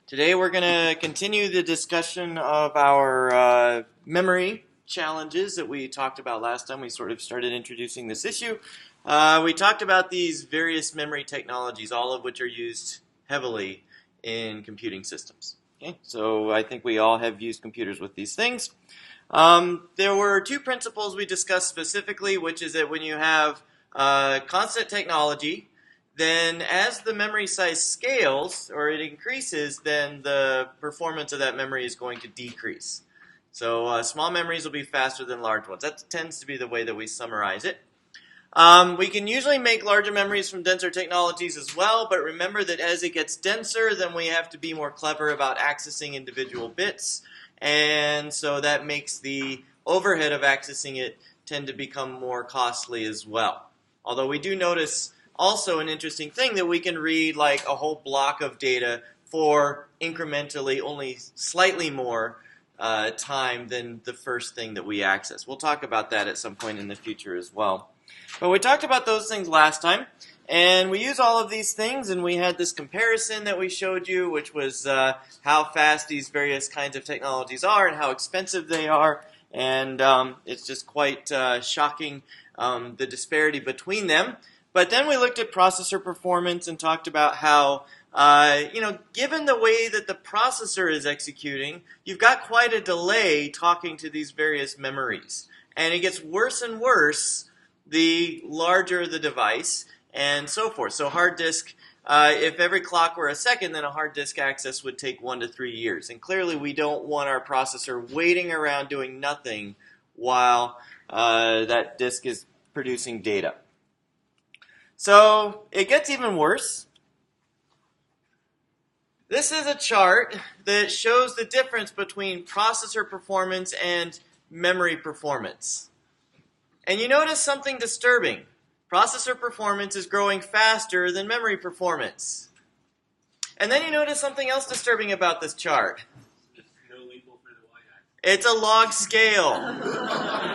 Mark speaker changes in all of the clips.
Speaker 1: Today we're going to continue the discussion of our memory challenges that we talked about last time. We sort of started introducing this issue. We talked about these various memory technologies, all of which are used heavily in computing systems. Okay? So I think we all have used computers with these things. There were two principles we discussed specifically, which is that when you have constant technology, then as the memory size scales or it increases, then the performance of that memory is going to decrease. So small memories will be faster than large ones. That tends to be the way that we summarize it. We can usually make larger memories from denser technologies as well, but remember that as it gets denser, then we have to be more clever about accessing individual bits, and so that makes the overhead of accessing it tend to become more costly as well. Although we do notice also an interesting thing that we can read like a whole block of data for incrementally only slightly more time than the first thing that we access. We'll talk about that at some point in the future as well. But we talked about those things last time, and we use all of these things, and we had this comparison that we showed you, which was how fast these various kinds of technologies are and how expensive they are, and it's just quite shocking the disparity between them. But then we looked at processor performance and talked about how, given the way that the processor is executing, you've got quite a delay talking to these various memories. And it gets worse and worse the larger the device and so forth. So hard disk, if every clock were a second, then a hard disk access would take 1 to 3 years. And clearly we don't want our processor waiting around doing nothing while that disk is producing data. So it gets even worse. This is a chart that shows the difference between processor performance and memory performance. And you notice something disturbing. Processor performance is growing faster than memory performance. And then you notice something else disturbing about this chart. It's a log scale.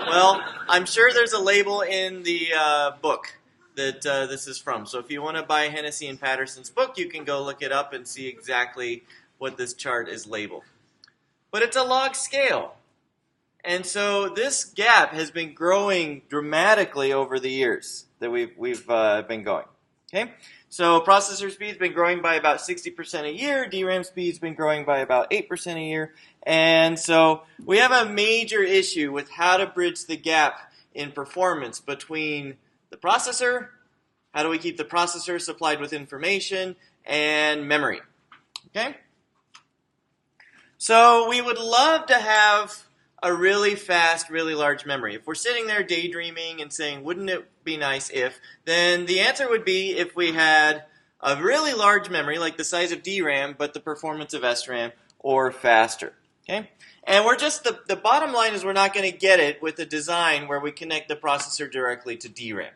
Speaker 1: Well, I'm sure there's a label in the book that this is from. So if you want to buy Hennessy and Patterson's book, you can go look it up and see exactly what this chart is labeled. But it's a log scale. And so this gap has been growing dramatically over the years that we've been going. Okay? So processor speed's been growing by about 60% a year. DRAM speed's been growing by about 8% a year. And so we have a major issue with how to bridge the gap in performance between the processor, how do we keep the processor supplied with information, and memory. Okay? So we would love to have a really fast, really large memory. If we're sitting there daydreaming and saying, wouldn't it be nice if, then the answer would be if we had a really large memory, like the size of DRAM, but the performance of SRAM, or faster. Okay? And we're just, the bottom line is we're not going to get it with a design where we connect the processor directly to DRAM.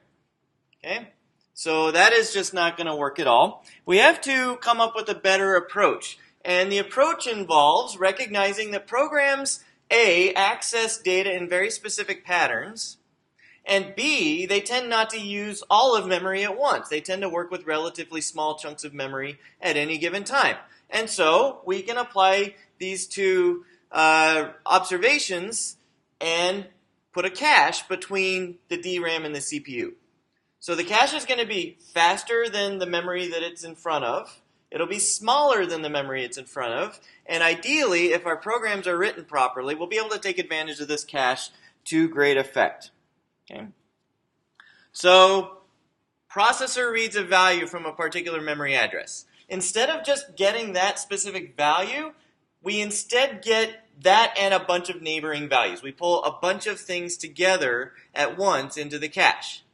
Speaker 1: Okay? So that is just not going to work at all. We have to come up with a better approach. And the approach involves recognizing that programs, A, access data in very specific patterns, and B, they tend not to use all of memory at once. They tend to work with relatively small chunks of memory at any given time. And so we can apply these two observations and put a cache between the DRAM and the CPU. So the cache is going to be faster than the memory that it's in front of. It'll be smaller than the memory it's in front of. And ideally, if our programs are written properly, we'll be able to take advantage of this cache to great effect. Okay? So processor reads a value from a particular memory address. Instead of just getting that specific value, we instead get that and a bunch of neighboring values. We pull a bunch of things together at once into the cache.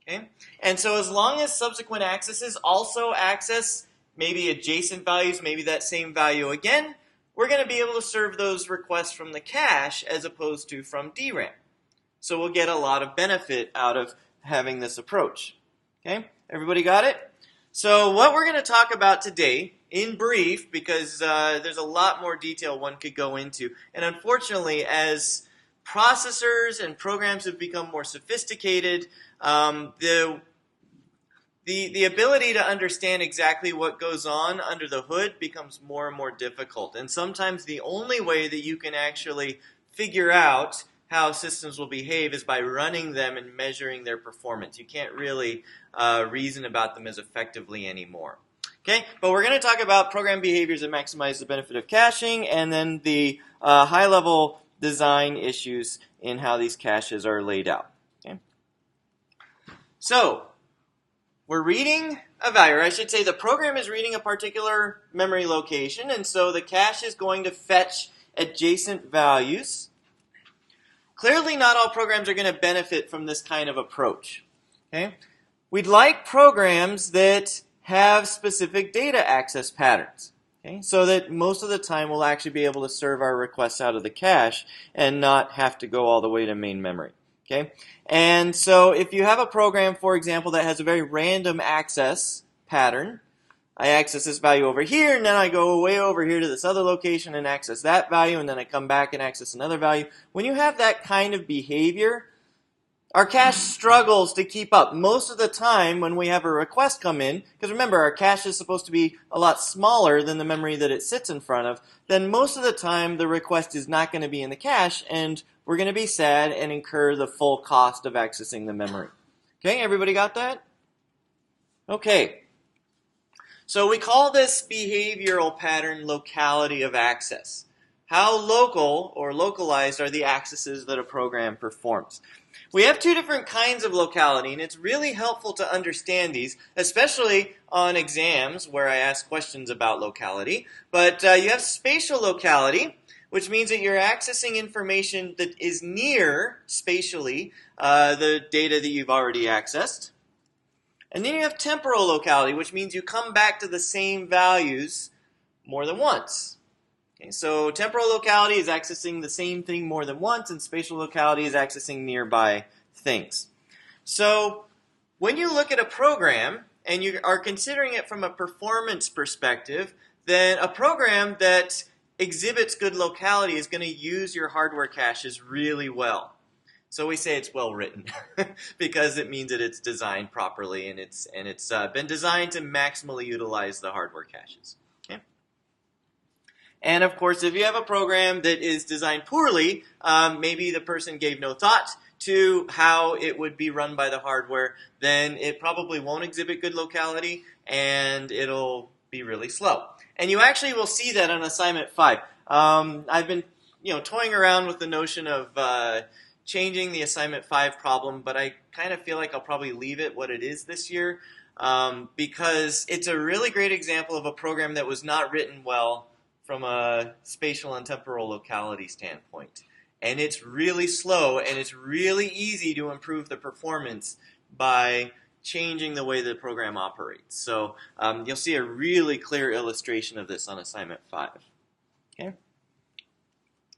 Speaker 1: Okay? And so as long as subsequent accesses also access maybe adjacent values, maybe that same value again, we're going to be able to serve those requests from the cache as opposed to from DRAM. So we'll get a lot of benefit out of having this approach. Okay? Everybody got it? So what we're going to talk about today, in brief, because there's a lot more detail one could go into, and unfortunately, as processors and programs have become more sophisticated, the the ability to understand exactly what goes on under the hood becomes more and more difficult. And sometimes the only way that you can actually figure out how systems will behave is by running them and measuring their performance. You can't really reason about them as effectively anymore. Okay, but we're going to talk about program behaviors that maximize the benefit of caching, and then the high-level design issues in how these caches are laid out. Okay, so we're reading a value, or I should say the program is reading a particular memory location, and so the cache is going to fetch adjacent values. Clearly, not all programs are going to benefit from this kind of approach. Okay, we'd like programs that have specific data access patterns, okay, so that most of the time we'll actually be able to serve our requests out of the cache and not have to go all the way to main memory. Okay, and so if you have a program, for example, that has a very random access pattern, I access this value over here, and then I go way over here to this other location and access that value, and then I come back and access another value. When you have that kind of behavior, our cache struggles to keep up. Most of the time when we have a request come in, because remember, our cache is supposed to be a lot smaller than the memory that it sits in front of, then most of the time the request is not going to be in the cache, and we're going to be sad and incur the full cost of accessing the memory. Okay, everybody got that? Okay. So we call this behavioral pattern locality of access. How local or localized are the accesses that a program performs? We have two different kinds of locality, and it's really helpful to understand these, especially on exams where I ask questions about locality. But you have spatial locality, which means that you're accessing information that is near, spatially, the data that you've already accessed. And then you have temporal locality, which means you come back to the same values more than once. Okay, so temporal locality is accessing the same thing more than once, and spatial locality is accessing nearby things. So when you look at a program and you are considering it from a performance perspective, then a program that exhibits good locality is going to use your hardware caches really well. So we say it's well written because it means that it's designed properly and it's been designed to maximally utilize the hardware caches. Okay? And of course, if you have a program that is designed poorly, maybe the person gave no thought to how it would be run by the hardware, then it probably won't exhibit good locality and it'll be really slow. And you actually will see that on assignment 5. I've been toying around with the notion of changing the assignment 5 problem, but I kind of feel like I'll probably leave it what it is this year because it's a really great example of a program that was not written well from a spatial and temporal locality standpoint. And it's really slow, and it's really easy to improve the performance by changing the way the program operates. So you'll see a really clear illustration of this on assignment 5. Okay.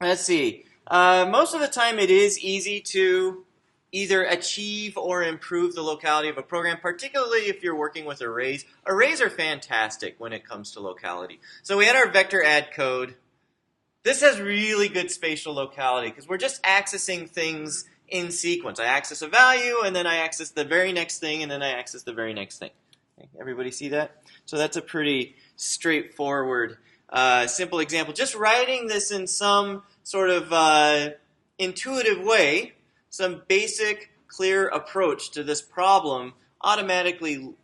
Speaker 1: Let's see. Most of the time it is easy to either achieve or improve the locality of a program, particularly if you're working with arrays. Arrays are fantastic when it comes to locality. So we had our vector add code. This has really good spatial locality because we're just accessing things in sequence. I access a value, and then I access the very next thing, and then I access the very next thing. Okay, everybody see that? So that's a pretty straightforward, simple example. Just writing this in some sort of intuitive way, some basic, clear approach to this problem automatically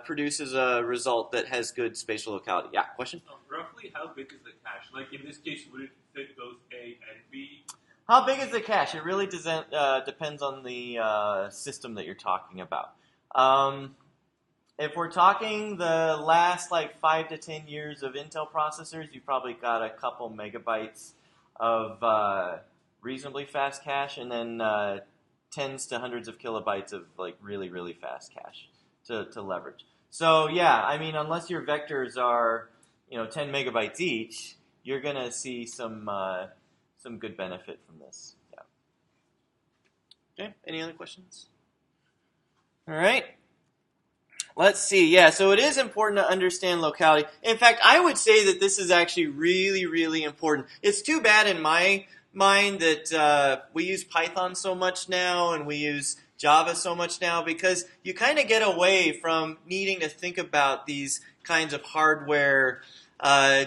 Speaker 1: produces a result that has good spatial locality. Yeah, question?
Speaker 2: Roughly how big is the cache? Like in this case, would it fit both A and B?
Speaker 1: How big is the cache? It really depends on the system that you're talking about. If we're talking the last 5 to 10 years of Intel processors, you've probably got a couple megabytes of reasonably fast cache, and then tens to hundreds of kilobytes of really, really fast cache to leverage. So yeah, I mean, unless your vectors are 10 megabytes each, you're gonna see some good benefit from this. Yeah. Okay. Any other questions? All right. Let's see. Yeah, so it is important to understand locality. In fact, I would say that this is actually really, really important. It's too bad in my mind that we use Python so much now, and we use Java so much now because you kind of get away from needing to think about these kinds of hardware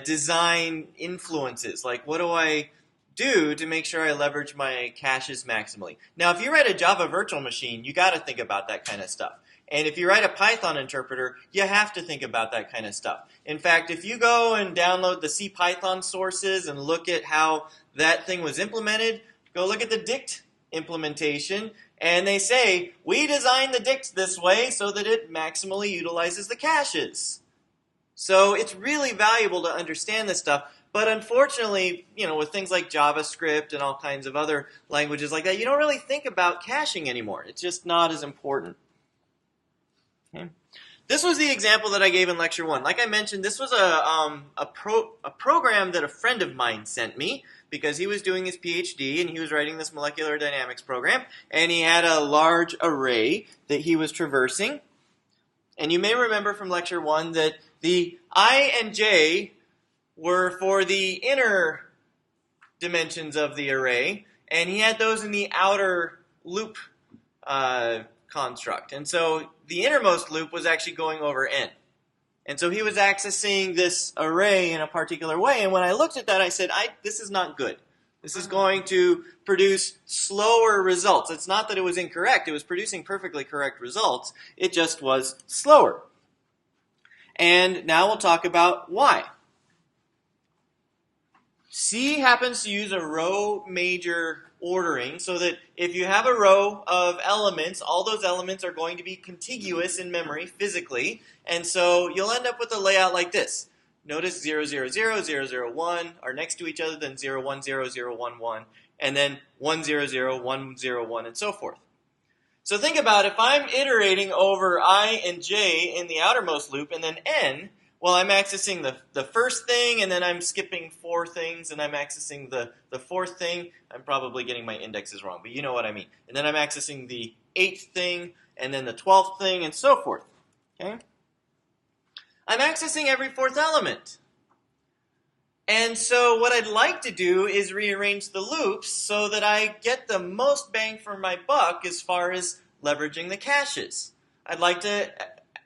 Speaker 1: design influences. Like, what do I do to make sure I leverage my caches maximally? Now, if you write a Java virtual machine, you got to think about that kind of stuff. And if you write a Python interpreter, you have to think about that kind of stuff. In fact, if you go and download the CPython sources and look at how that thing was implemented, go look at the dict implementation, and they say, we designed the dict this way so that it maximally utilizes the caches. So it's really valuable to understand this stuff. But unfortunately, with things like JavaScript and all kinds of other languages like that, you don't really think about caching anymore. It's just not as important. Okay. This was the example that I gave in Lecture 1. Like I mentioned, this was a program that a friend of mine sent me because he was doing his PhD and he was writing this molecular dynamics program, and he had a large array that he was traversing. And you may remember from Lecture 1 that the I and J were for the inner dimensions of the array, and he had those in the outer loop construct. And so the innermost loop was actually going over n. And so he was accessing this array in a particular way. And when I looked at that, I said, this is not good. This is going to produce slower results. It's not that it was incorrect. It was producing perfectly correct results. It just was slower. And now we'll talk about why. C happens to use a row major ordering so that if you have a row of elements, all those elements are going to be contiguous in memory physically, and so you'll end up with a layout like this. Notice 0, 0, 0, 0, 0, 1 are next to each other, then 0, 1, 0, 0, 1, 1, and then 1, 0, 0, 1, 0, 1, and so forth. So think about if I'm iterating over I and j in the outermost loop and then n, well, I'm accessing the first thing, and then I'm skipping 4 things, and I'm accessing the 4th thing. I'm probably getting my indexes wrong, but you know what I mean. And then I'm accessing the 8th thing, and then the 12th thing, and so forth. Okay? I'm accessing every 4th element. And so what I'd like to do is rearrange the loops so that I get the most bang for my buck as far as leveraging the caches. I'd like to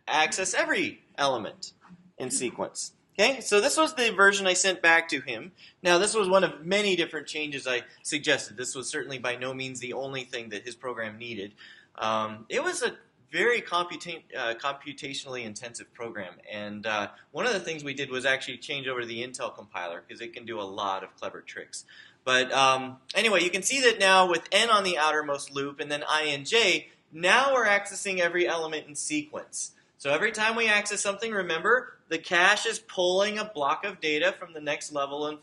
Speaker 1: access every element in sequence. Okay, so this was the version I sent back to him. Now, this was one of many different changes I suggested. This was certainly by no means the only thing that his program needed. It was a very computationally intensive program, and one of the things we did was actually change over to the Intel compiler because it can do a lot of clever tricks. But anyway, you can see that now with n on the outermost loop and then I and j, now we're accessing every element in sequence. So every time we access something, remember, the cache is pulling a block of data from the next level in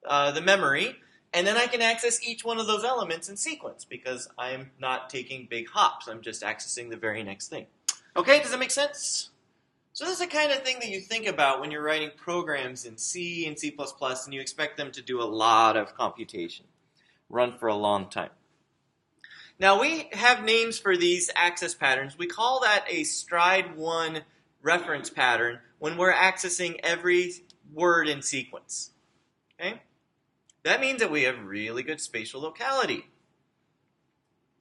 Speaker 1: the memory, and then I can access each one of those elements in sequence because I'm not taking big hops. I'm just accessing the very next thing. Okay, does that make sense? So this is the kind of thing that you think about when you're writing programs in C and C++, and you expect them to do a lot of computation, run for a long time. Now, we have names for these access patterns. We call that a stride 1 reference pattern when we're accessing every word in sequence. Okay? That means that we have really good spatial locality.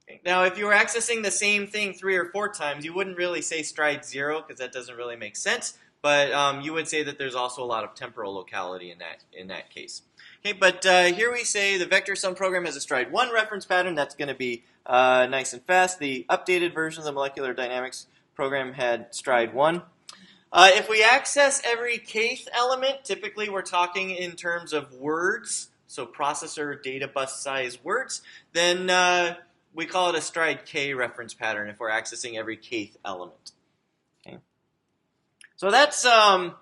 Speaker 1: Okay. Now, if you were accessing the same thing 3 or 4 times, you wouldn't really say stride 0 because that doesn't really make sense, but you would say that there's also a lot of temporal locality in that case. Okay, but here we say the vector sum program has a stride 1 reference pattern. That's going to be nice and fast. The updated version of the molecular dynamics program had stride 1. If we access every kth element, typically we're talking in terms of words, so processor data bus size words, then we call it a stride k reference pattern if we're accessing every kth element. Okay. So that's not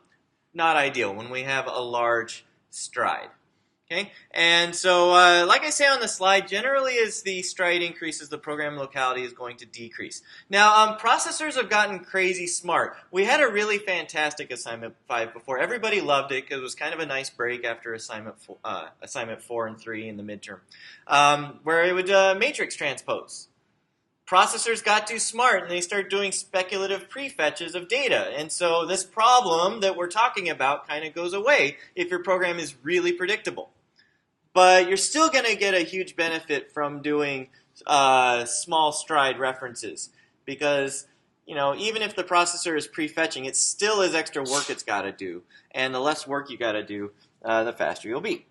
Speaker 1: ideal when we have a large stride. Okay, and so like I say on the slide, generally as the stride increases, the program locality is going to decrease. Now, processors have gotten crazy smart. We had a really fantastic assignment 5 before. Everybody loved it because it was kind of a nice break after assignment 4 and 3 in the midterm, where it would matrix transpose. Processors got too smart and they started doing speculative prefetches of data. And so this problem that we're talking about kind of goes away if your program is really predictable. But you're still going to get a huge benefit from doing small stride references, because even if the processor is prefetching, it still is extra work it's got to do, and the less work you got to do, the faster you'll be.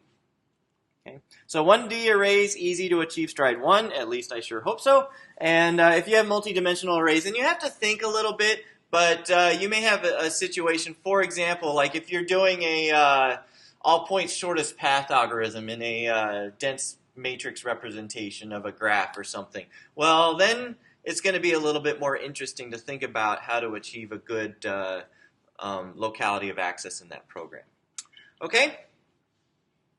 Speaker 1: Okay. So 1D arrays, easy to achieve stride 1, at least I sure hope so. And if you have multi-dimensional arrays, then you have to think a little bit, but you may have a situation, for example, like if you're doing a all points shortest path algorithm in a dense matrix representation of a graph or something. Well, then it's going to be a little bit more interesting to think about how to achieve a good locality of access in that program. Okay?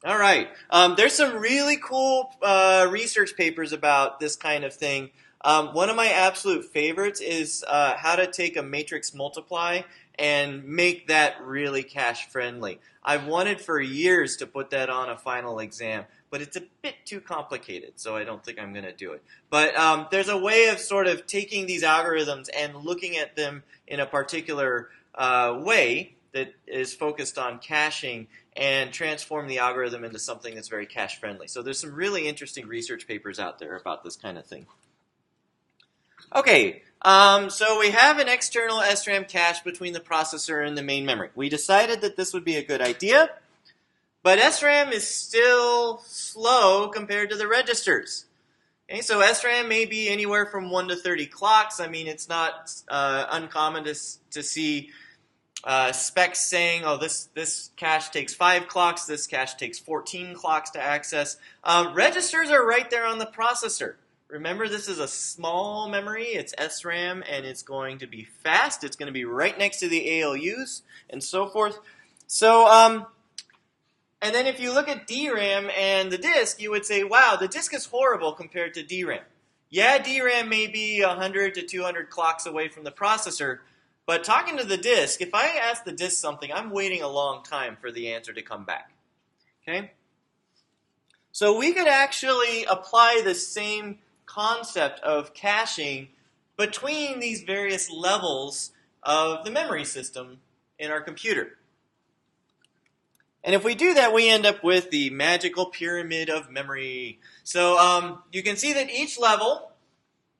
Speaker 1: All right. There's some really cool research papers about this kind of thing. One of my absolute favorites is how to take a matrix multiply and make that really cache friendly. I've wanted for years to put that on a final exam, but it's a bit too complicated, so I don't think I'm going to do it. But there's a way of sort of taking these algorithms and looking at them in a particular way that is focused on caching and transform the algorithm into something that's very cache friendly. So there's some really interesting research papers out there about this kind of thing. Okay, so we have an external SRAM cache between the processor and the main memory. We decided that this would be a good idea, but SRAM is still slow compared to the registers. Okay, so SRAM may be anywhere from 1 to 30 clocks. I mean, it's not uncommon to see specs saying, oh, this cache takes 5 clocks, this cache takes 14 clocks to access. Registers are right there on the processor. Remember, this is a small memory, it's SRAM, and it's going to be fast, it's going to be right next to the ALUs, and so forth. So, and then if you look at DRAM and the disk, you would say, wow, the disk is horrible compared to DRAM. Yeah, DRAM may be 100 to 200 clocks away from the processor, but talking to the disk, if I ask the disk something, I'm waiting a long time for the answer to come back. Okay? So we could actually apply the same concept of caching between these various levels of the memory system in our computer. And if we do that, we end up with the magical pyramid of memory. So you can see that each level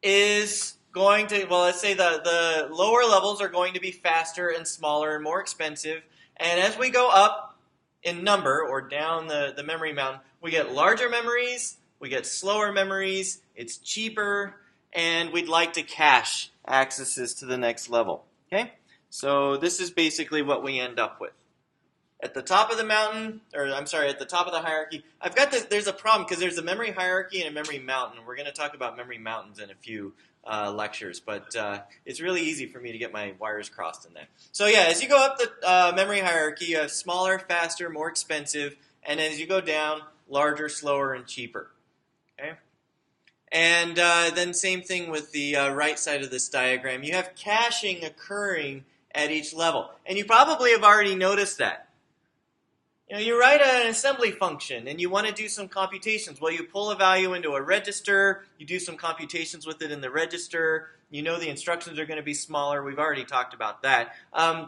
Speaker 1: is going to, well, let's say the lower levels are going to be faster and smaller and more expensive. And as we go up in number or down the memory mountain, we get larger memories, we get slower memories, it's cheaper, and we'd like to cache accesses to the next level. Okay? So this is basically what we end up with. At the top of the mountain, or I'm sorry, at the top of the hierarchy, I've got this, there's a problem because there's a memory hierarchy and a memory mountain. We're going to talk about memory mountains in a few lectures, but it's really easy for me to get my wires crossed in there. So yeah, as you go up the memory hierarchy, you have smaller, faster, more expensive, and as you go down, larger, slower, and cheaper. Okay? And then same thing with the right side of this diagram. You have caching occurring at each level. And you probably have already noticed that. You write an assembly function and you want to do some computations. Well, you pull a value into a register, you do some computations with it in the register, you know the instructions are going to be smaller. We've already talked about that.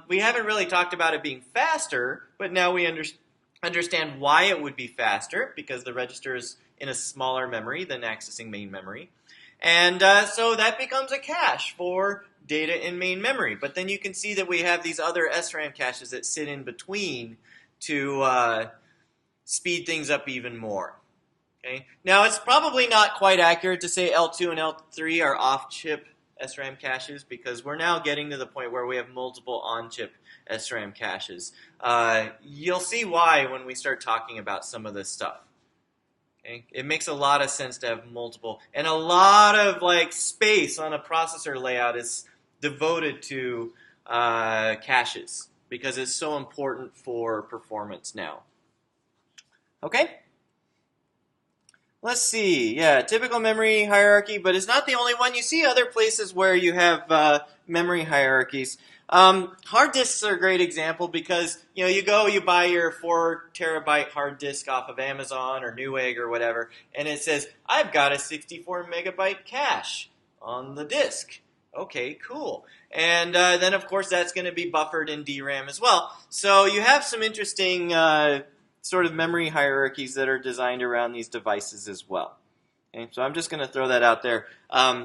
Speaker 1: We haven't really talked about it being faster, but now we understand why it would be faster, because the register is in a smaller memory than accessing main memory. And so that becomes a cache for data in main memory. But then you can see that we have these other SRAM caches that sit in between to speed things up even more. Okay? Now, it's probably not quite accurate to say L2 and L3 are off-chip SRAM caches, because we're now getting to the point where we have multiple on-chip SRAM caches. You'll see why when we start talking about some of this stuff. Okay? It makes a lot of sense to have multiple, and a lot of space on a processor layout is devoted to caches, because it's so important for performance now. Okay? Let's see. Yeah, typical memory hierarchy, but it's not the only one. You see other places where you have memory hierarchies. Hard disks are a great example, because you buy your 4 terabyte hard disk off of Amazon or Newegg or whatever, and it says, I've got a 64 megabyte cache on the disk. Okay, cool. And then, of course, that's going to be buffered in DRAM as well. So you have some interesting sort of memory hierarchies that are designed around these devices as well. Okay, so I'm just going to throw that out there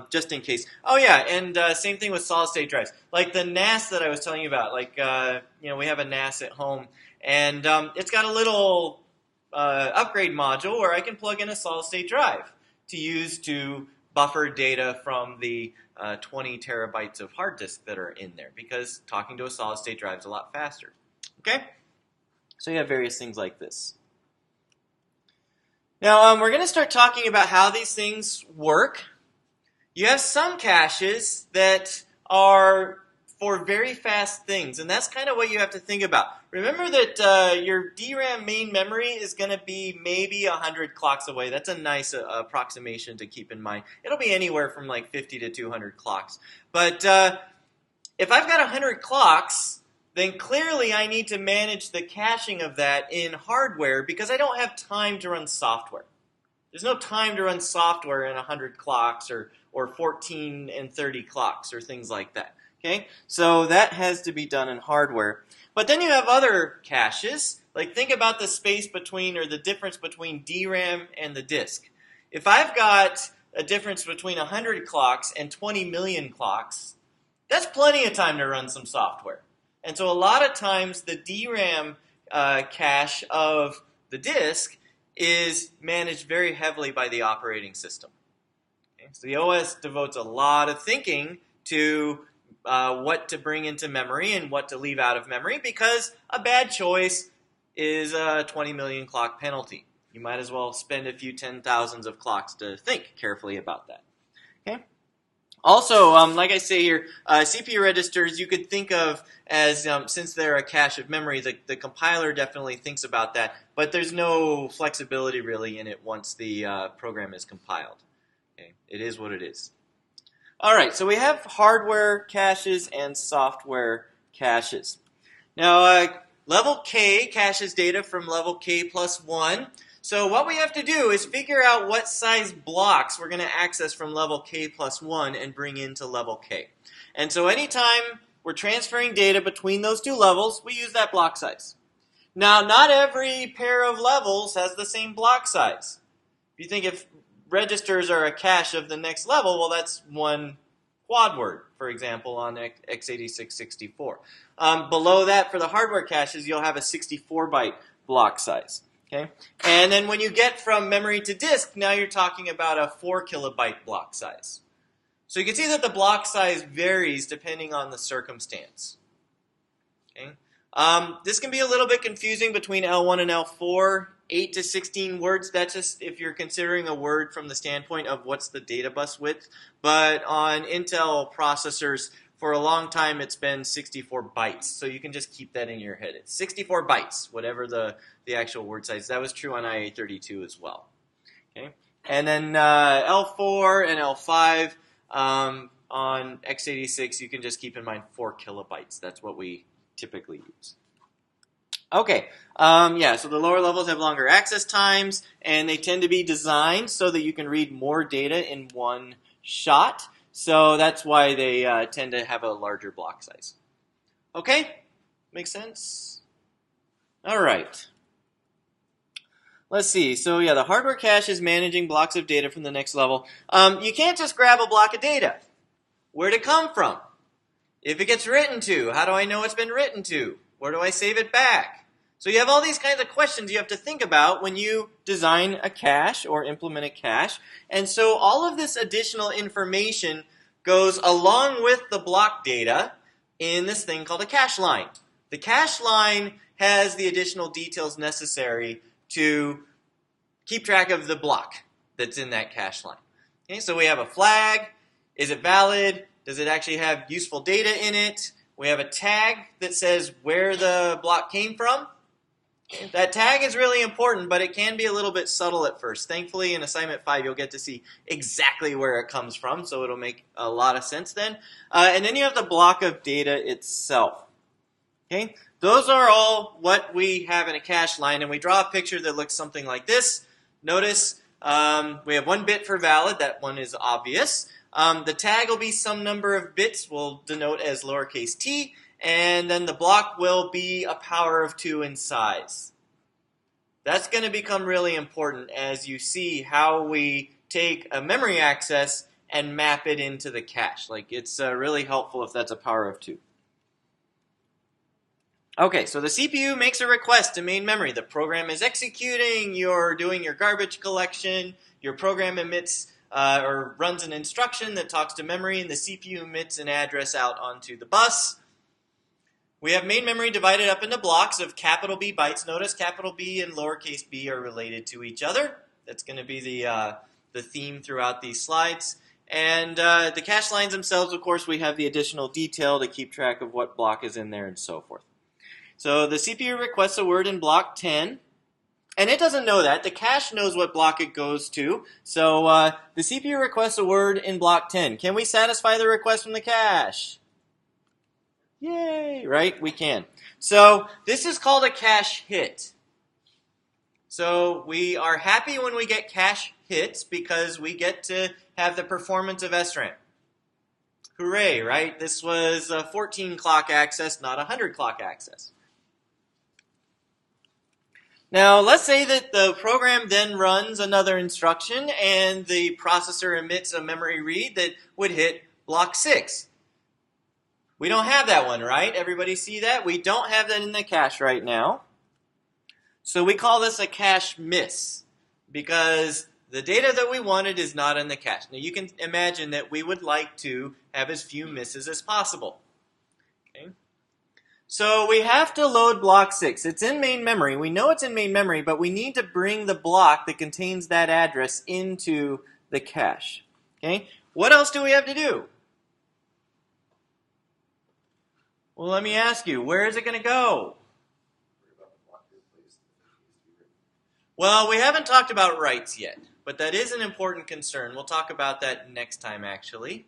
Speaker 1: just in case. Oh yeah, and same thing with solid-state drives. Like the NAS that I was telling you about. Like we have a NAS at home, and it's got a little upgrade module where I can plug in a solid-state drive to use to buffer data from the 20 terabytes of hard disk that are in there, because talking to a solid-state drive is a lot faster. Okay, so you have various things like this. Now, we're going to start talking about how these things work. You have some caches that are for very fast things, and that's kind of what you have to think about. Remember that your DRAM main memory is going to be maybe 100 clocks away. That's a nice approximation to keep in mind. It'll be anywhere from like 50 to 200 clocks. But if I've got 100 clocks, then clearly I need to manage the caching of that in hardware because I don't have time to run software. There's no time to run software in 100 clocks or 14 and 30 clocks or things like that. Okay, so that has to be done in hardware. But then you have other caches. Like think about the space between, or the difference between DRAM and the disk. If I've got a difference between 100 clocks and 20 million clocks, that's plenty of time to run some software. And so a lot of times the DRAM cache of the disk is managed very heavily by the operating system. Okay? So the OS devotes a lot of thinking to what to bring into memory and what to leave out of memory, because a bad choice is a 20 million clock penalty. You might as well spend a few 10,000s of clocks to think carefully about that. Okay? Also, like I say here, CPU registers you could think of as, since they're a cache of memory, the compiler definitely thinks about that, but there's no flexibility really in it once the program is compiled. Okay? It is what it is. All right, so we have hardware caches and software caches. Now, level K caches data from level K plus 1. So what we have to do is figure out what size blocks we're going to access from level K plus 1 and bring into level K. And so anytime we're transferring data between those two levels, we use that block size. Now, not every pair of levels has the same block size. If you think if registers are a cache of the next level, well, that's one quad word, for example, on x86-64. Below that, for the hardware caches, you'll have a 64-byte block size. Okay? And then when you get from memory to disk, now you're talking about a 4 kilobyte block size. So you can see that the block size varies depending on the circumstance. Okay? This can be a little bit confusing between L1 and L4. 8 to 16 words, that's just if you're considering a word from the standpoint of what's the data bus width. But on Intel processors, for a long time it's been 64 bytes. So you can just keep that in your head. It's 64 bytes, whatever the actual word size. That was true on IA32 as well. Okay? And then L4 and L5 on x86, you can just keep in mind 4 kilobytes. That's what we typically use. Okay, so the lower levels have longer access times, and they tend to be designed so that you can read more data in one shot. So that's why they tend to have a larger block size. Okay, makes sense? All right. Let's see. So yeah, the hardware cache is managing blocks of data from the next level. You can't just grab a block of data. Where'd it come from? If it gets written to, how do I know it's been written to? Where do I save it back? So you have all these kinds of questions you have to think about when you design a cache or implement a cache. And so all of this additional information goes along with the block data in this thing called a cache line. The cache line has the additional details necessary to keep track of the block that's in that cache line. Okay, so we have a flag. Is it valid? Does it actually have useful data in it? We have a tag that says where the block came from. Okay, that tag is really important, but it can be a little bit subtle at first. Thankfully, in Assignment 5, you'll get to see exactly where it comes from, so it'll make a lot of sense then. And then you have the block of data itself. Okay, those are all what we have in a cache line, and we draw a picture that looks something like this. Notice we have 1 bit for valid. That one is obvious. The tag will be some number of bits, we'll denote as lowercase t, and then the block will be a power of 2 in size. That's going to become really important as you see how we take a memory access and map it into the cache. Like, it's really helpful if that's a power of 2. Okay, so the CPU makes a request to main memory. The program is executing, you're doing your garbage collection, your program emits or runs an instruction that talks to memory, and the CPU emits an address out onto the bus. We have main memory divided up into blocks of capital B bytes. Notice capital B and lowercase b are related to each other. That's going to be the theme throughout these slides. And the cache lines themselves, of course, we have the additional detail to keep track of what block is in there and so forth. So the CPU requests a word in block 10, and it doesn't know that. The cache knows what block it goes to. So the CPU requests a word in block 10. Can we satisfy the request from the cache? Yay, right? We can. So this is called a cache hit. So we are happy when we get cache hits because we get to have the performance of SRAM. Hooray, right? This was a 14 clock access, not a 100 clock access. Now, let's say that the program then runs another instruction and the processor emits a memory read that would hit block 6. We don't have that one, right? Everybody see that? We don't have that in the cache right now. So we call this a cache miss because the data that we wanted is not in the cache. Now, you can imagine that we would like to have as few misses as possible. Okay? So we have to load block 6. It's in main memory. We know it's in main memory, but we need to bring the block that contains that address into the cache. Okay? What else do we have to do? Well, let me ask you, where is it going to go? Well, we haven't talked about writes yet, but that is an important concern. We'll talk about that next time, actually.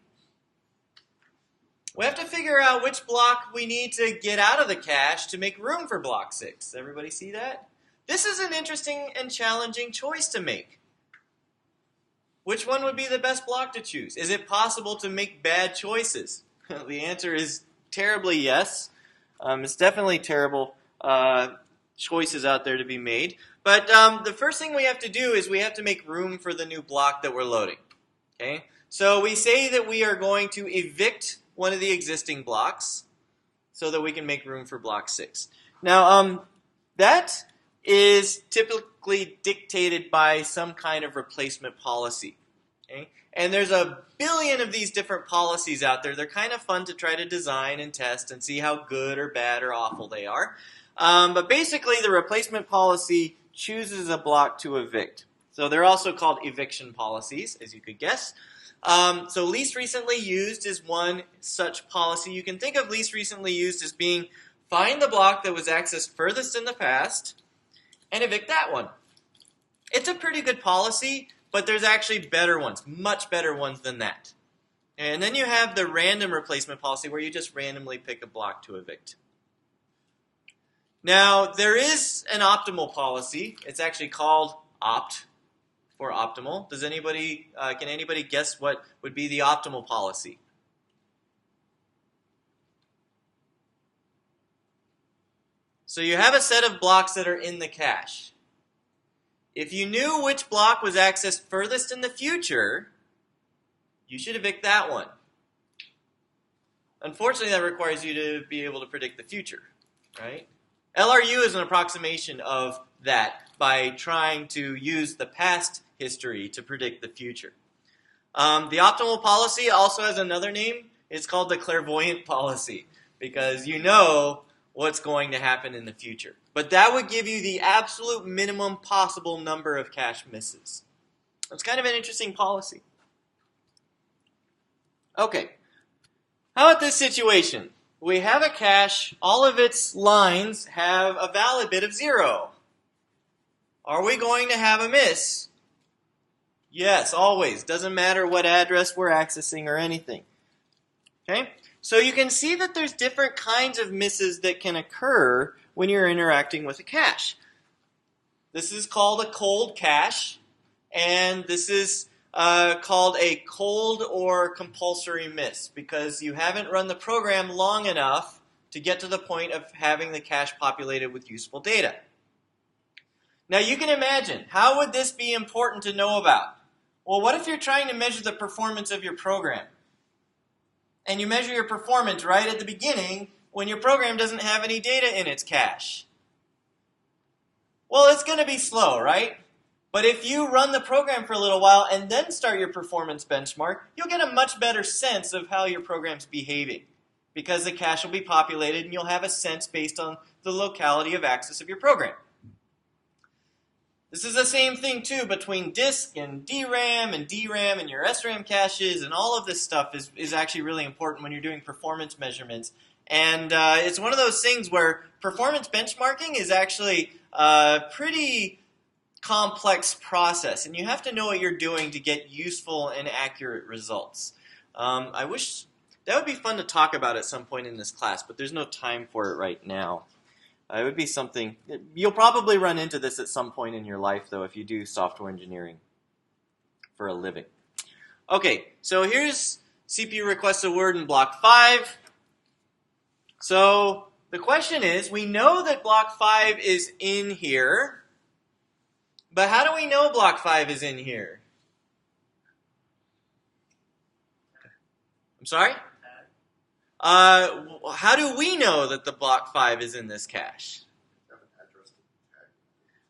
Speaker 1: We have to figure out which block we need to get out of the cache to make room for block 6. Everybody see that? This is an interesting and challenging choice to make. Which one would be the best block to choose? Is it possible to make bad choices? The answer is terribly yes. It's definitely terrible choices out there to be made. But the first thing we have to do is we have to make room for the new block that we're loading. Okay? So we say that we are going to evict one of the existing blocks so that we can make room for block 6. Now, that is typically dictated by some kind of replacement policy. Okay? And there's a billion of these different policies out there. They're kind of fun to try to design and test and see how good or bad or awful they are. But basically, the replacement policy chooses a block to evict. So they're also called eviction policies, as you could guess. So least recently used is one such policy. You can think of least recently used as being find the block that was accessed furthest in the past and evict that one. It's a pretty good policy, but there's actually better ones, much better ones than that. And then you have the random replacement policy where you just randomly pick a block to evict. Now, there is an optimal policy. It's actually called opt for optimal. Does anybody, can anybody guess what would be the optimal policy? So you have a set of blocks that are in the cache. If you knew which block was accessed furthest in the future, you should evict that one. Unfortunately, that requires you to be able to predict the future, right? LRU is an approximation of that by trying to use the past history to predict the future. The optimal policy also has another name. It's called the clairvoyant policy because you know what's going to happen in the future. But that would give you the absolute minimum possible number of cache misses. It's kind of an interesting policy. Okay, how about this situation? We have a cache, all of its lines have a valid bit of 0. Are we going to have a miss? Yes, always. Doesn't matter what address we're accessing or anything. Okay? So you can see that there's different kinds of misses that can occur when you're interacting with a cache. This is called a cold cache, and this is called a cold or compulsory miss because you haven't run the program long enough to get to the point of having the cache populated with useful data. Now you can imagine, how would this be important to know about? Well, what if you're trying to measure the performance of your program? And you measure your performance right at the beginning when your program doesn't have any data in its cache. Well, it's going to be slow, right? But if you run the program for a little while and then start your performance benchmark, you'll get a much better sense of how your program's behaving, because the cache will be populated and you'll have a sense based on the locality of access of your program. This is the same thing, too, between disk and DRAM and your SRAM caches, and all of this stuff is actually really important when you're doing performance measurements. And it's one of those things where performance benchmarking is actually a pretty complex process, and you have to know what you're doing to get useful and accurate results. I wish that would be fun to talk about at some point in this class, but there's no time for it right now. It would be something, you'll probably run into this at some point in your life, though, if you do software engineering for a living. Okay, so here's CPU requests a word in block 5. So the question is, we know that block 5 is in here, but how do we know block 5 is in here? I'm sorry? How do we know that the block 5 is in this cache?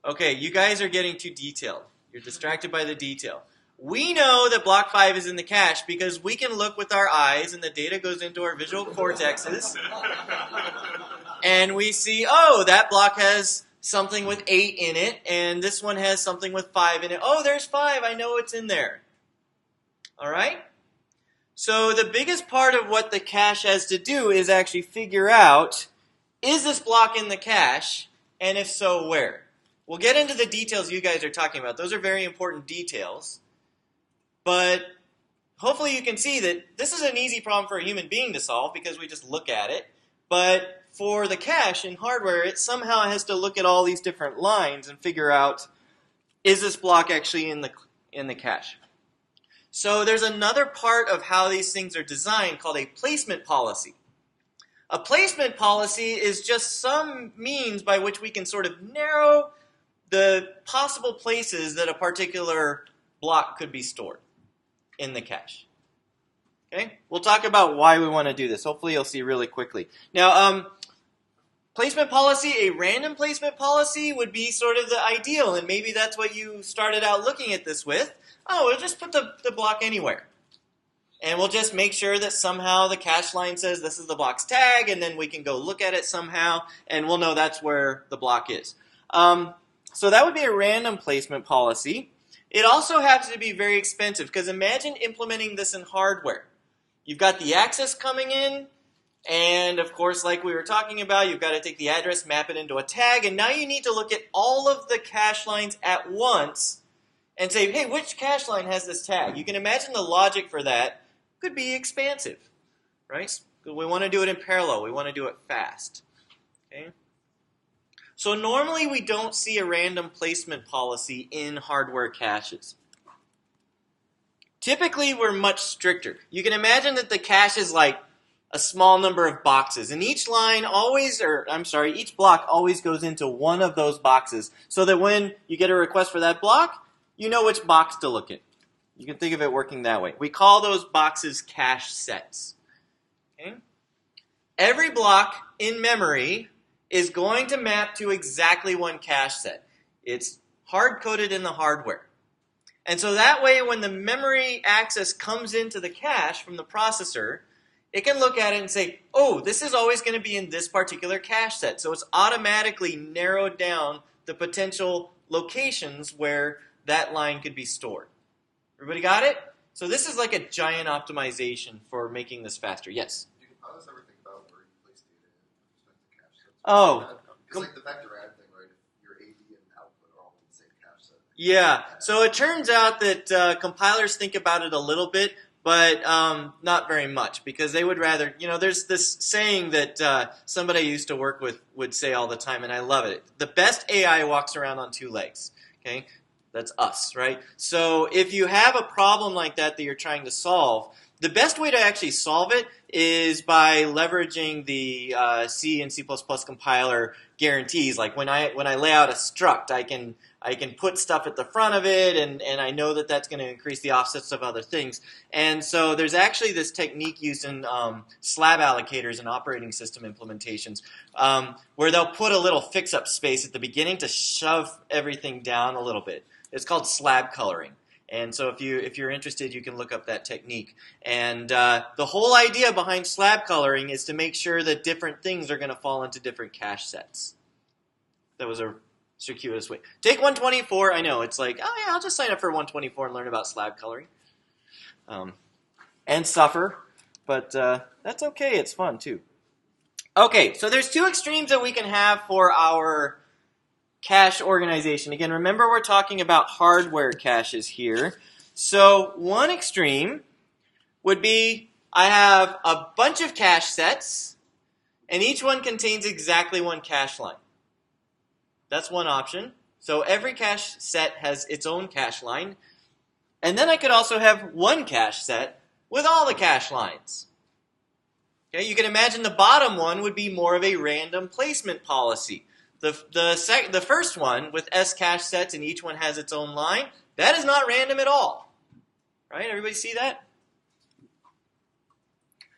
Speaker 1: Okay, you guys are getting too detailed. You're distracted by the detail. We know that block 5 is in the cache because we can look with our eyes and the data goes into our visual cortexes. And we see, oh, that block has something with 8 in it, and this one has something with 5 in it. Oh, there's 5. I know it's in there. All right? So the biggest part of what the cache has to do is actually figure out, is this block in the cache, and if so, where? We'll get into the details you guys are talking about. Those are very important details. But hopefully you can see that this is an easy problem for a human being to solve because we just look at it. But for the cache in hardware, it somehow has to look at all these different lines and figure out, is this block actually in the cache? So there's another part of how these things are designed called a placement policy. A placement policy is just some means by which we can sort of narrow the possible places that a particular block could be stored in the cache. Okay? We'll talk about why we want to do this. Hopefully you'll see really quickly. Now, placement policy, a random placement policy would be sort of the ideal, and maybe that's what you started out looking at this with. Oh, we'll just put the block anywhere. And we'll just make sure that somehow the cache line says this is the block's tag, and then we can go look at it somehow, and we'll know that's where the block is. So that would be a random placement policy. It also happens to be very expensive, because imagine implementing this in hardware. You've got the access coming in, and of course, like we were talking about, you've got to take the address, map it into a tag, and now you need to look at all of the cache lines at once and say, hey, which cache line has this tag? You can imagine the logic for that could be expansive, right? We want to do it in parallel. We want to do it fast. Okay? So normally we don't see a random placement policy in hardware caches. Typically we're much stricter. You can imagine that the cache is like a small number of boxes, and each line always, each block always goes into one of those boxes, so that when you get a request for that block, you know which box to look at. You can think of it working that way. We call those boxes cache sets. Okay? Every block in memory is going to map to exactly one cache set. It's hard-coded in the hardware. And so that way, when the memory access comes into the cache from the processor, it can look at it and say, oh, this is always going to be in this particular cache set. So it's automatically narrowed down the potential locations where that line could be stored. Everybody got it? So this is like a giant optimization for making this faster. Yes?
Speaker 3: Do compilers ever think about where you place data in respect to cache sets?
Speaker 1: Oh.
Speaker 3: It's like the vector add thing, right? Your AD and output are all in the same cache set.
Speaker 1: Yeah. So it turns out that compilers think about it a little bit, but not very much, because they would rather, there's this saying that somebody I used to work with would say all the time, and I love it. The best AI walks around on 2 legs. Okay? That's us, right? So if you have a problem like that you're trying to solve, The best way to actually solve it is by leveraging the C and C++ compiler guarantees. Like when I lay out a struct, I can put stuff at the front of it, and I know that that's going to increase the offsets of other things. And so there's actually this technique used in slab allocators and operating system implementations where they'll put a little fix-up space at the beginning to shove everything down a little bit. It's called slab coloring. And so if you're interested, you can look up that technique. And the whole idea behind slab coloring is to make sure that different things are going to fall into different cache sets. That was a circuitous way. Take 124. I know, it's like, oh yeah, I'll just sign up for 124 and learn about slab coloring. And suffer, but that's okay. It's fun too. Okay, so there's two extremes that we can have for our cache organization. Again, remember we're talking about hardware caches here. So one extreme would be I have a bunch of cache sets, and each one contains exactly one cache line. That's one option. So every cache set has its own cache line. And then I could also have one cache set with all the cache lines. Okay, you can imagine the bottom one would be more of a random placement policy. The first one with S cache sets and each one has its own line, that is not random at all. Right? Everybody see that?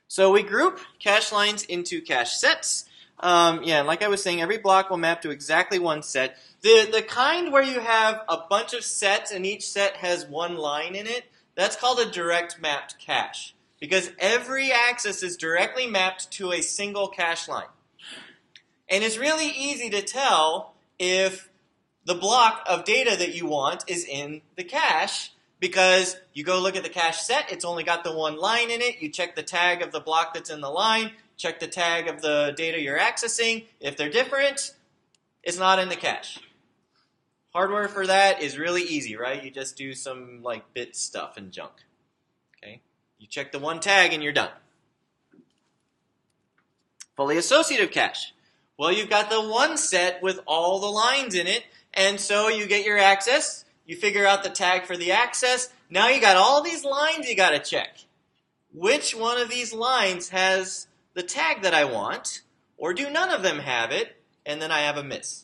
Speaker 1: So we group cache lines into cache sets. Yeah, like I was saying, every block will map to exactly one set. The kind where you have a bunch of sets and each set has one line in it, that's called a direct mapped cache. Because every axis is directly mapped to a single cache line. And it's really easy to tell if the block of data that you want is in the cache because you go look at the cache set, it's only got the one line in it, you check the tag of the block that's in the line, check the tag of the data you're accessing. If they're different, it's not in the cache. Hardware for that is really easy, right? You just do some like bit stuff and junk. Okay? You check the one tag and you're done. Fully associative cache. Well, you've got the one set with all the lines in it, and so you get your access, you figure out the tag for the access, now you got all these lines you got to check. Which one of these lines has the tag that I want, or do none of them have it, and then I have a miss.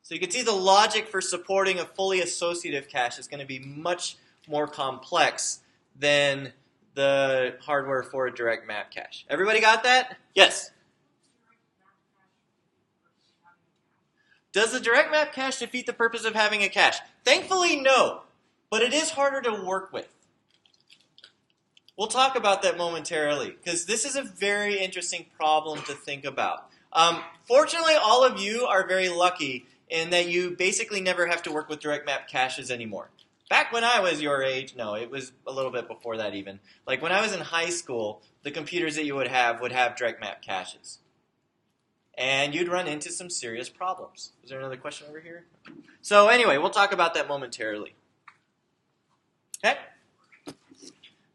Speaker 1: So you can see the logic for supporting a fully associative cache is going to be much more complex than the hardware for a direct map cache. Everybody got that? Yes? Does the direct map cache defeat the purpose of having a cache? Thankfully, no, but it is harder to work with. We'll talk about that momentarily, because this is a very interesting problem to think about. Fortunately, all of you are very lucky in that you basically never have to work with direct map caches anymore. Back when I was your age, no, it was a little bit before that even. Like when I was in high school, the computers that you would have direct map caches. And you'd run into some serious problems. Is there another question over here? So anyway, we'll talk about that momentarily. Okay?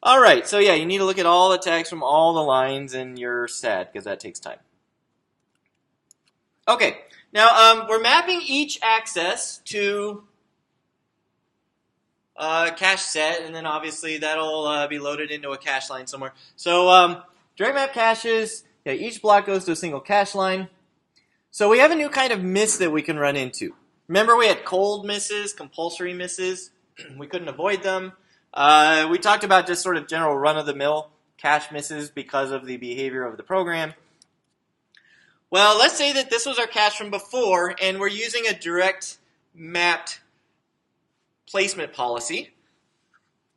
Speaker 1: All right, so yeah, you need to look at all the tags from all the lines in your set, because that takes time. Okay, now we're mapping each access to a cache set, and then obviously that'll be loaded into a cache line somewhere. So direct map caches, yeah, each block goes to a single cache line. So we have a new kind of miss that we can run into. Remember we had cold misses, compulsory misses. We couldn't avoid them. We talked about just sort of general run-of-the-mill cache misses because of the behavior of the program. Well, let's say that this was our cache from before, and we're using a direct mapped placement policy.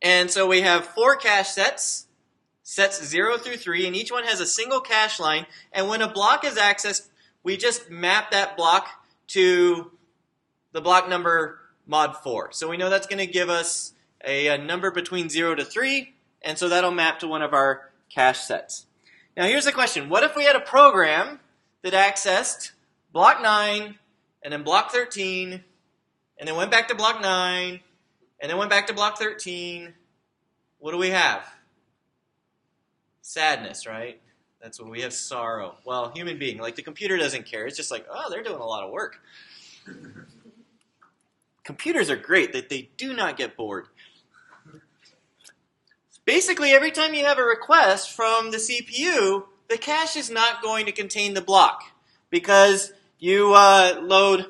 Speaker 1: And so we have 4 cache sets, sets 0 through 3, and each one has a single cache line. And when a block is accessed, we just map that block to the block number mod 4. So we know that's going to give us a number between 0 to 3, and so that'll map to one of our cache sets. Now here's the question. What if we had a program that accessed block 9, and then block 13, and then went back to block 9, and then went back to block 13? What do we have? Sadness, right? That's what we have, sorrow. Well, human being, like the computer doesn't care. It's just like, oh, they're doing a lot of work. Computers are great, that they do not get bored. basically every time you have a request from the CPU, the cache is not going to contain the block because you load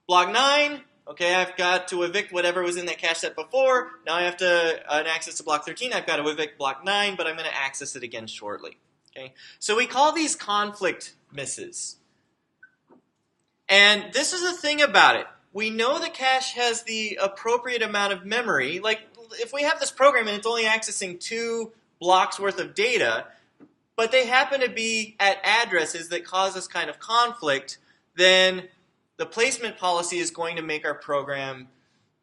Speaker 1: block 9. Okay, I've got to evict whatever was in that cache set before. Now I have to access to block 13. I've got to evict block 9, but I'm going to access it again shortly. Okay, so we call these conflict misses. And this is the thing about it. We know the cache has the appropriate amount of memory. Like, if we have this program and it's only accessing 2 blocks worth of data, but they happen to be at addresses that cause this kind of conflict, then the placement policy is going to make our program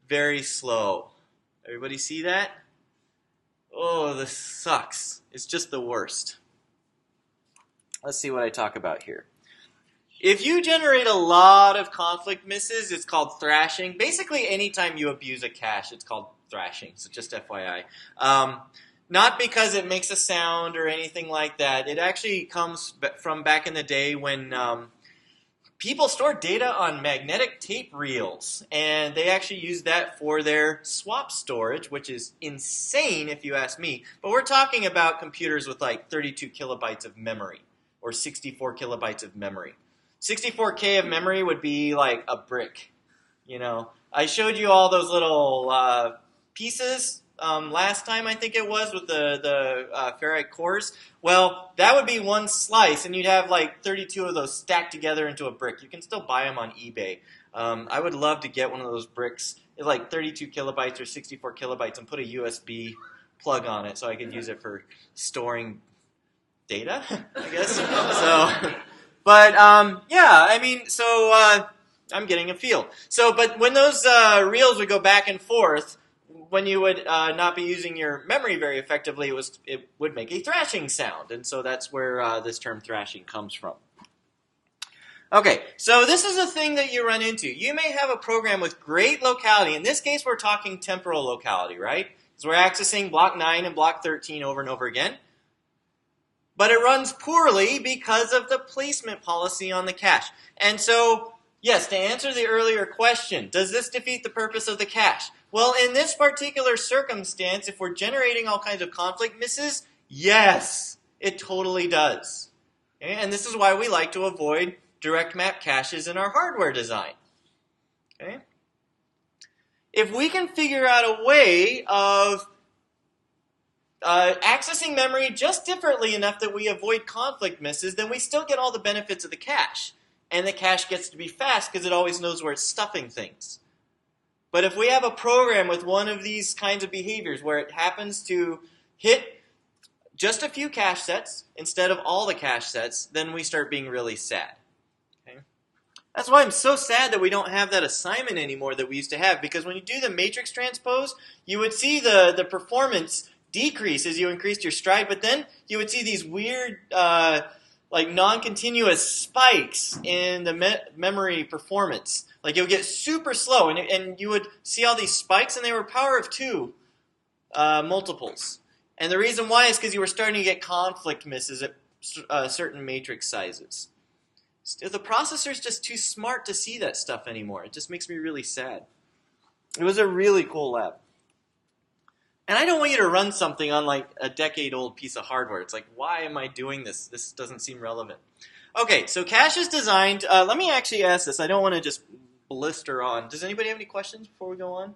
Speaker 1: very slow. Everybody see that? Oh, this sucks. It's just the worst. Let's see what I talk about here. If you generate a lot of conflict misses, it's called thrashing. Basically, anytime you abuse a cache, it's called thrashing. So just FYI. Not because it makes a sound or anything like that. It actually comes from back in the day when people stored data on magnetic tape reels, and they actually used that for their swap storage, which is insane if you ask me. But we're talking about computers with like 32 kilobytes of memory or 64 kilobytes of memory. 64K of memory would be like a brick. You know, I showed you all those little pieces last time, I think it was, with the ferrite cores. Well, that would be one slice, and you'd have like 32 of those stacked together into a brick. You can still buy them on eBay. I would love to get one of those bricks. It's like 32 kilobytes or 64 kilobytes, and put a USB plug on it so I could use it for storing data, I guess. So, but yeah, I mean, so I'm getting a feel. So, but when those reels would go back and forth, when you would not be using your memory very effectively, it would make a thrashing sound, and so that's where this term thrashing comes from. Okay, so this is a thing that you run into. You may have a program with great locality. In this case, we're talking temporal locality, right? Because we're accessing block 9 and block 13 over and over again. But it runs poorly because of the placement policy on the cache. And so, yes, to answer the earlier question, does this defeat the purpose of the cache? Well, in this particular circumstance, if we're generating all kinds of conflict misses, yes, it totally does. Okay? And this is why we like to avoid DragMap caches in our hardware design. Okay? If we can figure out a way of accessing memory just differently enough that we avoid conflict misses, then we still get all the benefits of the cache. And the cache gets to be fast because it always knows where it's stuffing things. But if we have a program with one of these kinds of behaviors where it happens to hit just a few cache sets instead of all the cache sets, then we start being really sad. Okay? That's why I'm so sad that we don't have that assignment anymore that we used to have, because when you do the matrix transpose, you would see the performance decrease as you increased your stride, but then you would see these weird like non-continuous spikes in the memory performance. Like it would get super slow, and you would see all these spikes, and they were power of 2 multiples. And the reason why is because you were starting to get conflict misses at certain matrix sizes. The processor's just too smart to see that stuff anymore. It just makes me really sad. It was a really cool lab. And I don't want you to run something on like a decade-old piece of hardware. It's like, why am I doing this? This doesn't seem relevant. Okay, so cache is designed. Let me actually ask this. I don't want to just blister on. Does anybody have any questions before we go on?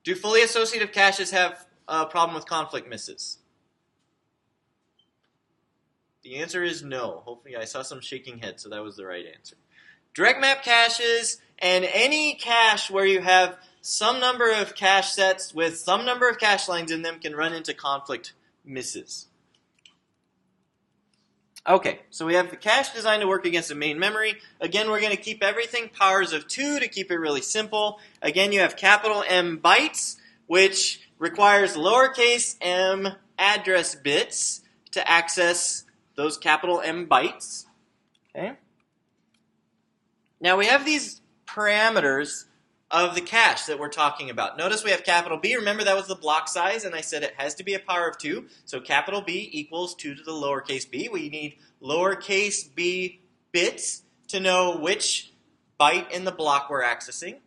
Speaker 1: Do fully associative caches have a problem with conflict misses? The answer is no. Hopefully I saw some shaking heads, so that was the right answer. DragMap caches and any cache where you have some number of cache sets with some number of cache lines in them can run into conflict misses. Okay, so we have the cache designed to work against the main memory. Again, we're going to keep everything powers of 2 to keep it really simple. Again, you have capital M bytes, which requires lowercase m address bits to access those capital M bytes. Okay. Now we have these parameters of the cache that we're talking about. Notice we have capital B. Remember that was the block size, and I said it has to be a power of 2. So capital B equals 2 to the lowercase b. We need lowercase b bits to know which byte in the block we're accessing.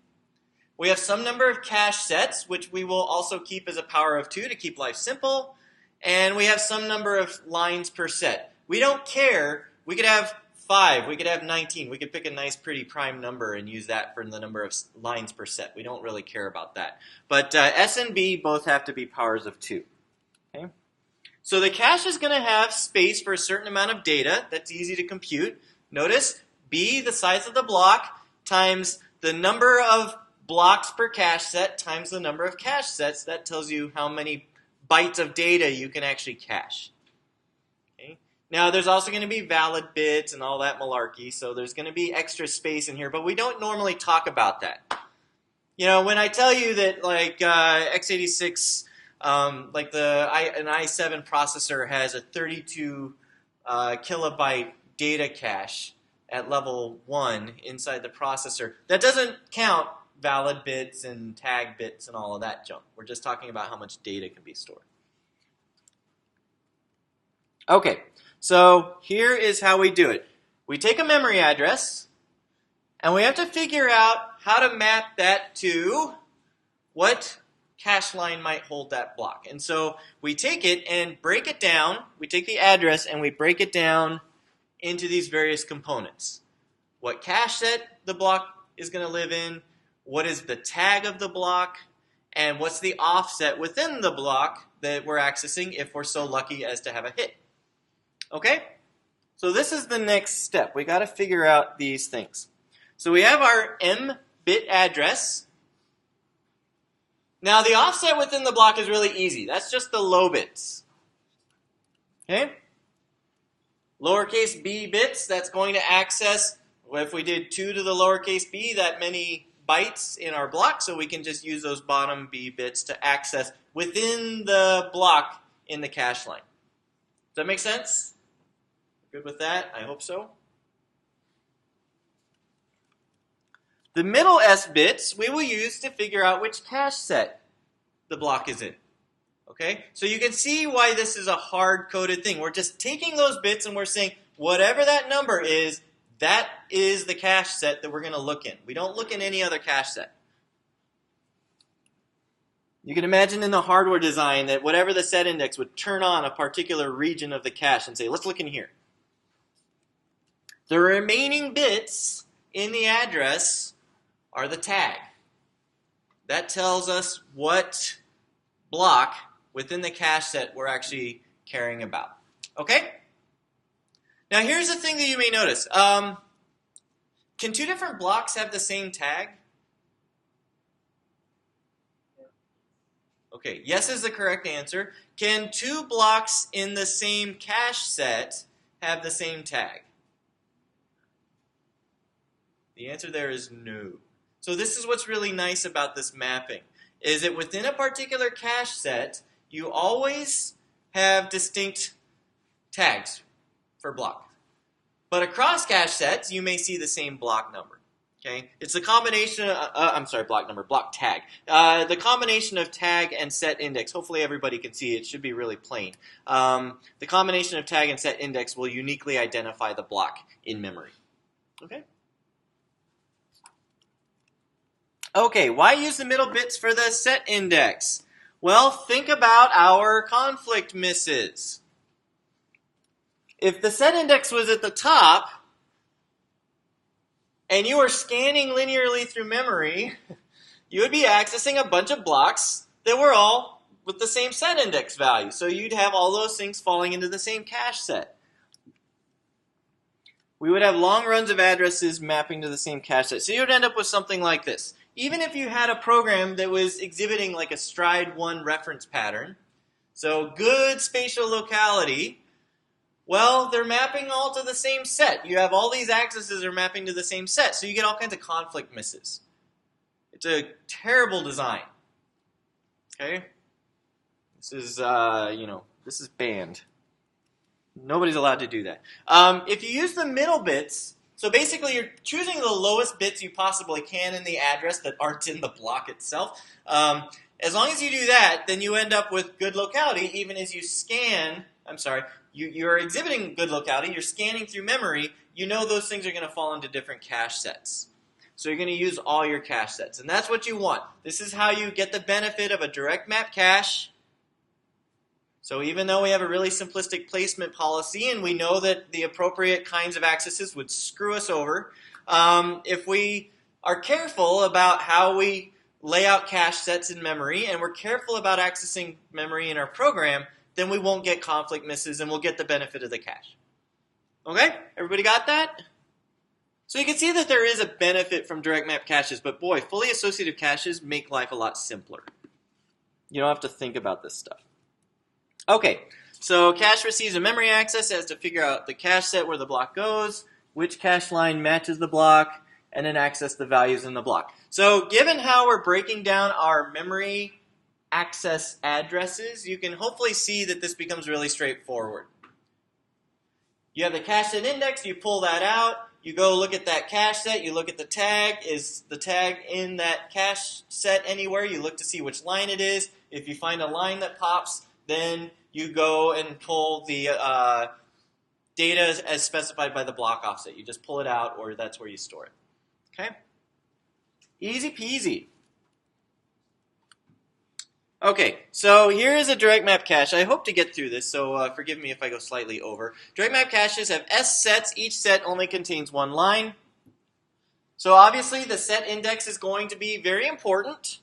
Speaker 1: We have some number of cache sets, which we will also keep as a power of 2 to keep life simple. And we have some number of lines per set. We don't care. We could have 5. We could have 19. We could pick a nice, pretty prime number and use that for the number of lines per set. We don't really care about that. But S and B both have to be powers of 2. Okay? So the cache is going to have space for a certain amount of data. That's easy to compute. Notice B, the size of the block, times the number of blocks per cache set times the number of cache sets. That tells you how many bytes of data you can actually cache. Okay? Now, there's also going to be valid bits and all that malarkey, so there's going to be extra space in here, but we don't normally talk about that. You know, when I tell you that, like, x86, like an i7 processor has a 32 kilobyte data cache at level 1 inside the processor, that doesn't count valid bits and tag bits and all of that junk. We're just talking about how much data can be stored. Okay, so here is how we do it. We take a memory address, and we have to figure out how to map that to what cache line might hold that block. And so we take it and break it down. We take the address and we break it down into these various components. What cache set the block is going to live in, what is the tag of the block, and what's the offset within the block that we're accessing if we're so lucky as to have a hit. Okay? So this is the next step. We got to figure out these things. So we have our M-bit address. Now the offset within the block is really easy. That's just the low bits. Okay? Lowercase b bits, that's going to access, if we did 2 to the lowercase b, that many bytes in our block, so we can just use those bottom b bits to access within the block in the cache line. Does that make sense? Good with that? I hope so. The middle S bits we will use to figure out which cache set the block is in. Okay? So you can see why this is a hard-coded thing. We're just taking those bits and we're saying whatever that number is, that is the cache set that we're going to look in. We don't look in any other cache set. You can imagine in the hardware design that whatever the set index would turn on a particular region of the cache and say, let's look in here. The remaining bits in the address are the tag. That tells us what block within the cache set we're actually caring about. Okay? Now here's the thing that you may notice. Can 2 different blocks have the same tag? Okay, yes is the correct answer. Can 2 blocks in the same cache set have the same tag? The answer there is no. So this is what's really nice about this mapping, is that within a particular cache set, you always have distinct tags for block. But across cache sets, you may see the same block number. Okay, it's the combination. Block tag. The combination of tag and set index. Hopefully, everybody can see it. It should be really plain. The combination of tag and set index will uniquely identify the block in memory. Okay. Okay, why use the middle bits for the set index? Well, think about our conflict misses. If the set index was at the top, and you were scanning linearly through memory, you would be accessing a bunch of blocks that were all with the same set index value. So you'd have all those things falling into the same cache set. We would have long runs of addresses mapping to the same cache set. So you would end up with something like this. Even if you had a program that was exhibiting like a stride 1 reference pattern, so good spatial locality, well, they're mapping all to the same set. You have all these accesses are mapping to the same set, so you get all kinds of conflict misses. It's a terrible design. Okay? This is, this is banned. Nobody's allowed to do that. If you use the middle bits, so basically you're choosing the lowest bits you possibly can in the address that aren't in the block itself. As long as you do that, then you end up with good locality even as you scan, you're exhibiting good locality, you're scanning through memory, you know those things are going to fall into different cache sets. So you're going to use all your cache sets. And that's what you want. This is how you get the benefit of a DragMap cache. So even though we have a really simplistic placement policy and we know that the appropriate kinds of accesses would screw us over, if we are careful about how we lay out cache sets in memory and we're careful about accessing memory in our program, then we won't get conflict misses and we'll get the benefit of the cache. Okay? Everybody got that? So you can see that there is a benefit from DragMap caches, but boy, fully associative caches make life a lot simpler. You don't have to think about this stuff. Okay, so cache receives a memory access. It has to figure out the cache set where the block goes, which cache line matches the block, and then access the values in the block. So given how we're breaking down our memory access addresses, you can hopefully see that this becomes really straightforward. You have the cache set index, you pull that out, you go look at that cache set, you look at the tag. Is the tag in that cache set anywhere? You look to see which line it is. If you find a line that pops, then you go and pull the data as specified by the block offset. You just pull it out, or that's where you store it. Okay? Easy peasy. Okay, so here is a DragMap cache. I hope to get through this, so forgive me if I go slightly over. DragMap caches have S sets. Each set only contains one line. So obviously the set index is going to be very important.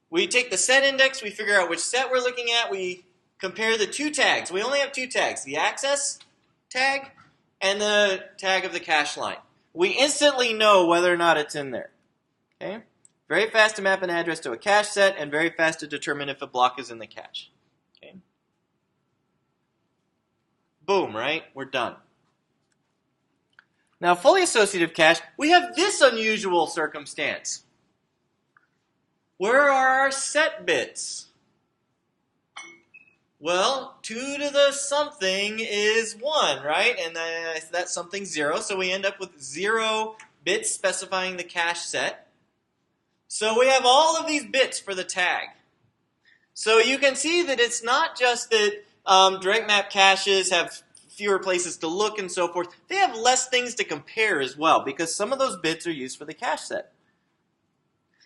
Speaker 1: We take the set index, we figure out which set we're looking at, we compare the two tags. We only have two tags, the access tag and the tag of the cache line. We instantly know whether or not it's in there. Okay? Very fast to map an address to a cache set and very fast to determine if a block is in the cache. Okay? Boom, right? We're done. Now, fully associative cache, we have this unusual circumstance. Where are our set bits? Well, 2 to the something is 1, right? And that's something 0, so we end up with 0 bits specifying the cache set. So we have all of these bits for the tag. So you can see that it's not just that DragMap caches have fewer places to look and so forth. They have less things to compare as well, because some of those bits are used for the cache set.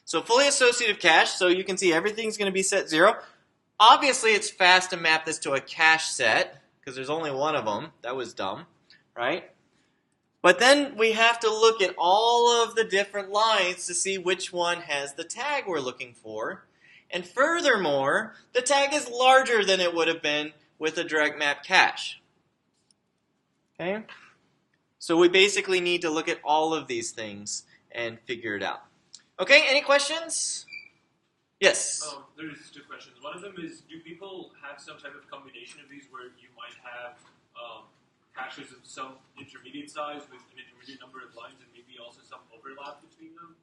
Speaker 1: So fully associative cache, so you can see everything's going to be set 0. Obviously, it's fast to map this to a cache set, because there's only one of them. That was dumb, right? But then we have to look at all of the different lines to see which one has the tag we're looking for. And furthermore, the tag is larger than it would have been with a DragMap cache. Okay? So we basically need to look at all of these things and figure it out. Okay, any questions? Yes?
Speaker 2: There's 2 questions. One of them is, do people have some type of combination of these where you might have caches of some intermediate size with an intermediate number of lines and maybe also some overlap between them?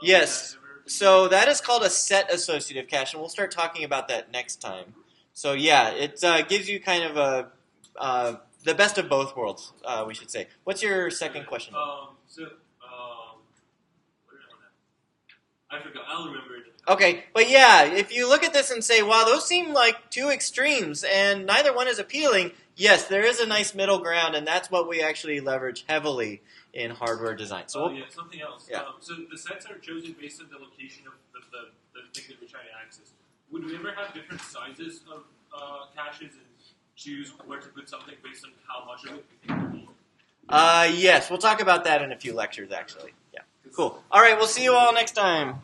Speaker 1: Yes. So that is called a set associative cache, and we'll start talking about that next time. So yeah, it gives you kind of the best of both worlds, we should say. What's your second question?
Speaker 2: I forgot. I'll remember it.
Speaker 1: Okay, but yeah, if you look at this and say, wow, those seem like 2 extremes, and neither one is appealing, yes, there is a nice middle ground, and that's what we actually leverage heavily in hardware design. So
Speaker 2: yeah, something else.
Speaker 1: Yeah.
Speaker 2: So the sets are chosen based on the location of the thing that we're trying to access. Would we ever have different sizes of caches and choose where to put something based on how much of it we think we need?
Speaker 1: Yes, we'll talk about that in a few lectures, actually. Yeah, cool. All right, we'll see you all next time.